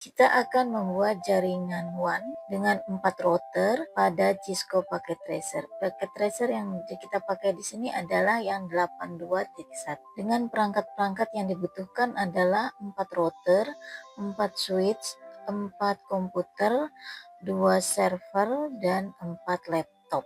Kita akan membuat jaringan WAN dengan 4 router pada Cisco Packet Tracer. Packet Tracer yang kita pakai di sini adalah yang 82.1. Dengan perangkat-perangkat yang dibutuhkan adalah 4 router, 4 switch, 4 komputer, 2 server, dan 4 laptop.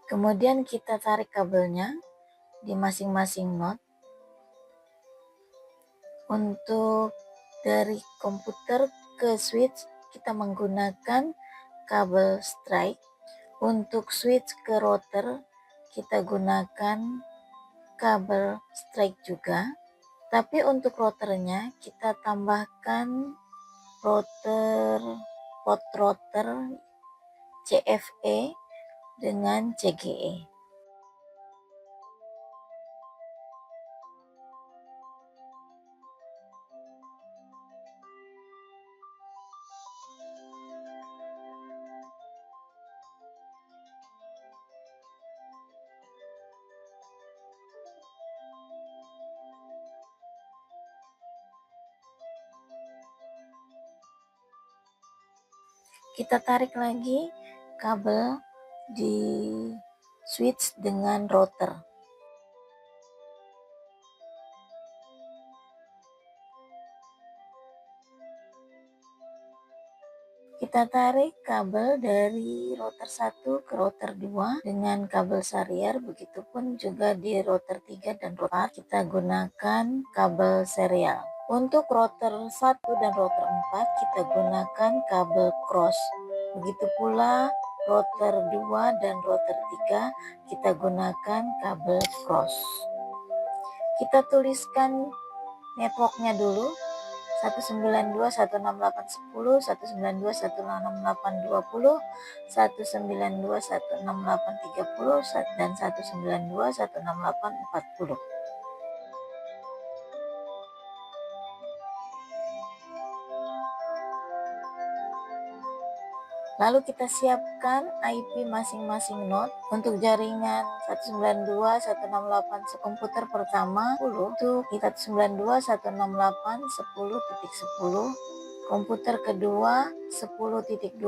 Kemudian kita tarik kabelnya di masing-masing node. Untuk dari komputer ke switch kita menggunakan kabel strike. Untuk switch ke router kita gunakan kabel strike juga. Tapi untuk routernya kita tambahkan port router CFE dengan CGE. Kita tarik lagi kabel di switch dengan router. Kita tarik kabel dari router 1 ke router 2 dengan kabel serial, begitupun juga di router 3 dan router 4 kita gunakan kabel serial. Untuk router 1 dan router 4 kita gunakan kabel cross. Begitu pula router 2 dan router 3 kita gunakan kabel cross. Kita tuliskan networknya dulu. 192.168.10, 192.168.20, 192.168.30, dan 192.168.40. Lalu kita siapkan IP masing-masing node. Untuk jaringan 192.168 komputer pertama 10 untuk 192.168.10.10, komputer kedua 10.20.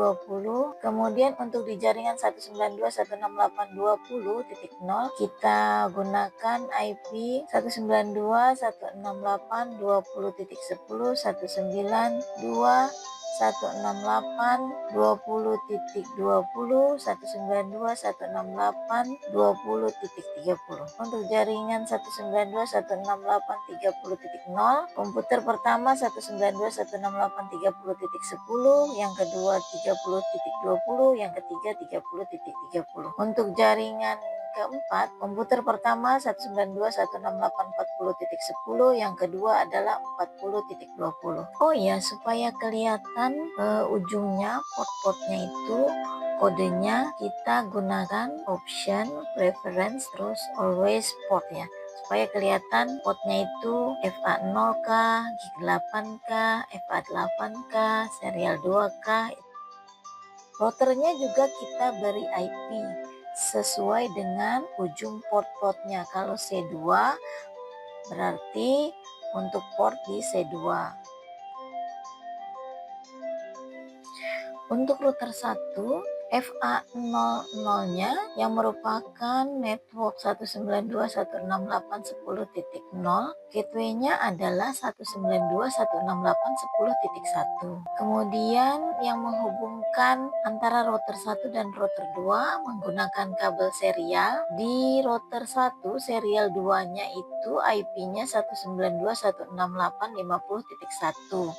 Kemudian untuk di jaringan 192.168.20.0 kita gunakan IP 192.168.20.10, 192.168.20.20, 192.168.20.30. Untuk jaringan 192.168.30.0, komputer pertama 192.168.30.10, yang kedua 30.20, yang ketiga 30.30. Untuk jaringan keempat, komputer pertama 192.168.40.10, yang kedua adalah 40.20. Oh ya, supaya kelihatan ujungnya port-portnya itu kodenya kita gunakan option, preference, terus always port ya, supaya kelihatan portnya itu FA0K, Gig8K, FA8K, serial 2K. Routernya juga kita beri IP sesuai dengan ujung port-portnya. Kalau C2 berarti untuk port di C2. Untuk router 1, FA00-nya yang merupakan network 192.168.10.0, gateway-nya adalah 192.168.10.1. Kemudian yang menghubungkan antara router 1 dan router 2 menggunakan kabel serial. Di router 1 serial 2-nya itu IP-nya 192.168.50.1.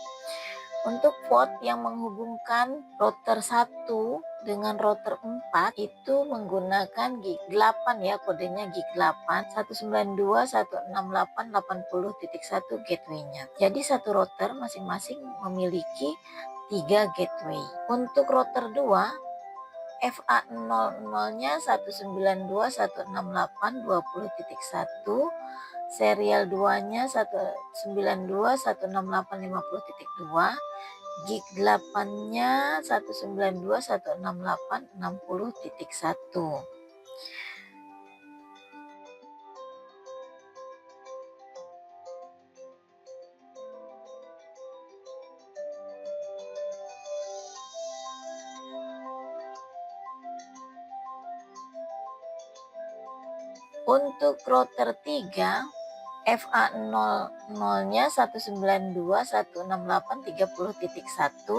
Untuk port yang menghubungkan router 1 dengan router 4 itu menggunakan gig 8 ya, kodenya gig 8 192.168.80.1 gateway-nya. Jadi satu router masing-masing memiliki 3 gateway. Untuk router 2 FA00-nya 192.168.20.1, serial 2-nya 192.168.50.2, gig 8-nya 192.168.60.1. Untuk router 3 FA00-nya 192.168.30.1,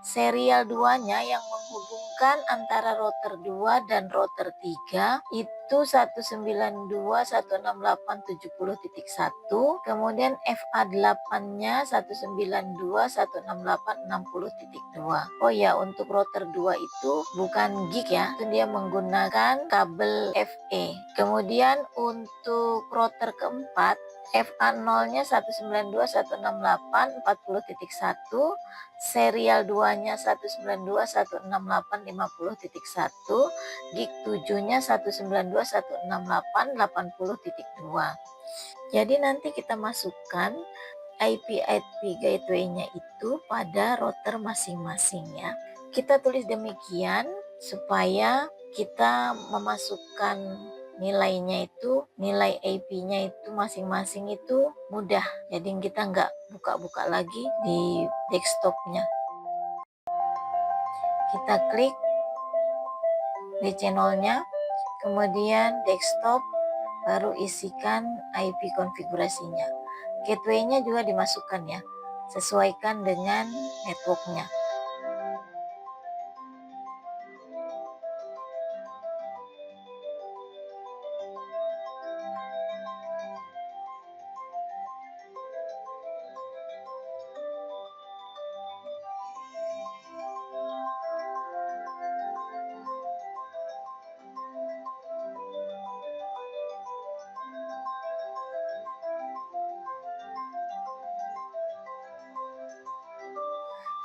serial 2-nya yang menghubungkan antara router 2 dan router 3 itu 192.168.70.1, kemudian FA8-nya 192.168.60.2. Oh ya, untuk router 2 itu bukan gig ya, itu dia menggunakan kabel FE. Kemudian untuk router keempat FA0-nya 192.168.40.1, serial 2-nya 192.168.50.1, gig 7-nya 192.168.80.2. Jadi nanti kita masukkan IP gateway-nya itu pada router masing-masing ya. Kita tulis demikian supaya kita memasukkan nilainya itu, nilai IP-nya itu masing-masing itu mudah. Jadi kita nggak buka-buka lagi di desktopnya. Kita klik di channelnya, kemudian desktop, baru isikan IP konfigurasinya. Gateway-nya juga dimasukkan ya, sesuaikan dengan networknya.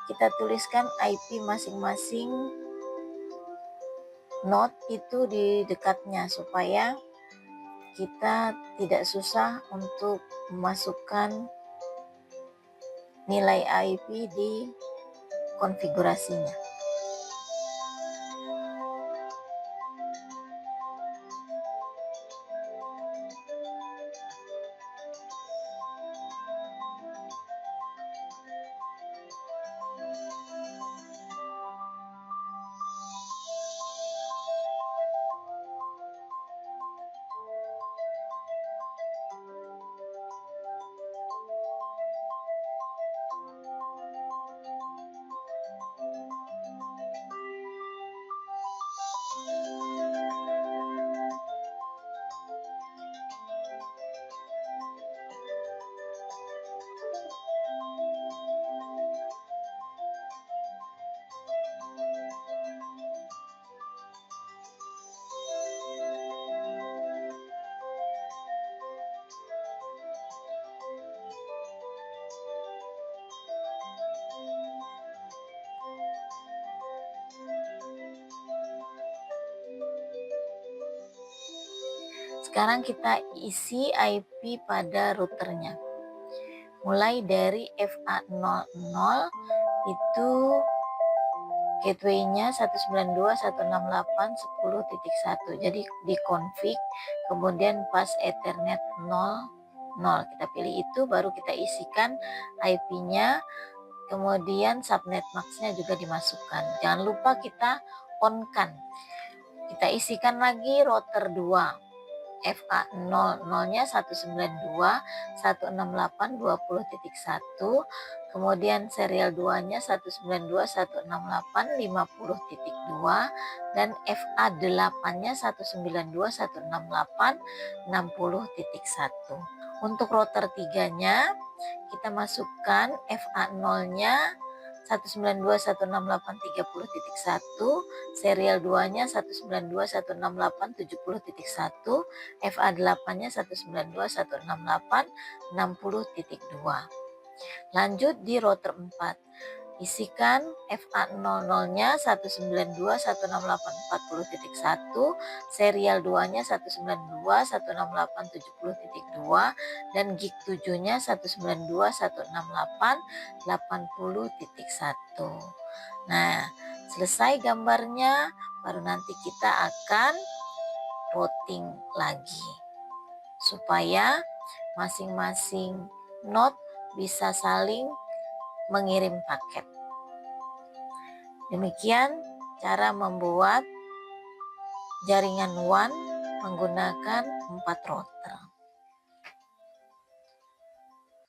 Kita tuliskan IP masing-masing node itu di dekatnya supaya kita tidak susah untuk memasukkan nilai IP di konfigurasinya. Sekarang kita isi IP pada routernya. Mulai dari FA00 itu gateway-nya 192.168.10.1. Jadi di config, kemudian pas Ethernet 00. Kita pilih itu, baru kita isikan IP-nya, kemudian subnet max-nya juga dimasukkan. Jangan lupa kita on-kan. Kita isikan lagi router 2. FA00-nya 192.168.20.1, kemudian serial 2-nya 192.168.50.2, dan FA8-nya 192.168.60.1. Untuk router 3-nya kita masukkan FA0-nya 192.168.30.1, serial 2-nya 192.168.70.1, FA8-nya 192.168.60.2. Lanjut di router 4. Isikan FA00-nya 192.168.40.1, serial 2-nya 192.168.70.2, dan gig 7-nya 192.168.80.1. Nah, selesai gambarnya, baru nanti kita akan routing lagi supaya masing-masing node bisa saling mengirim paket. Demikian cara membuat jaringan WAN menggunakan 4 router.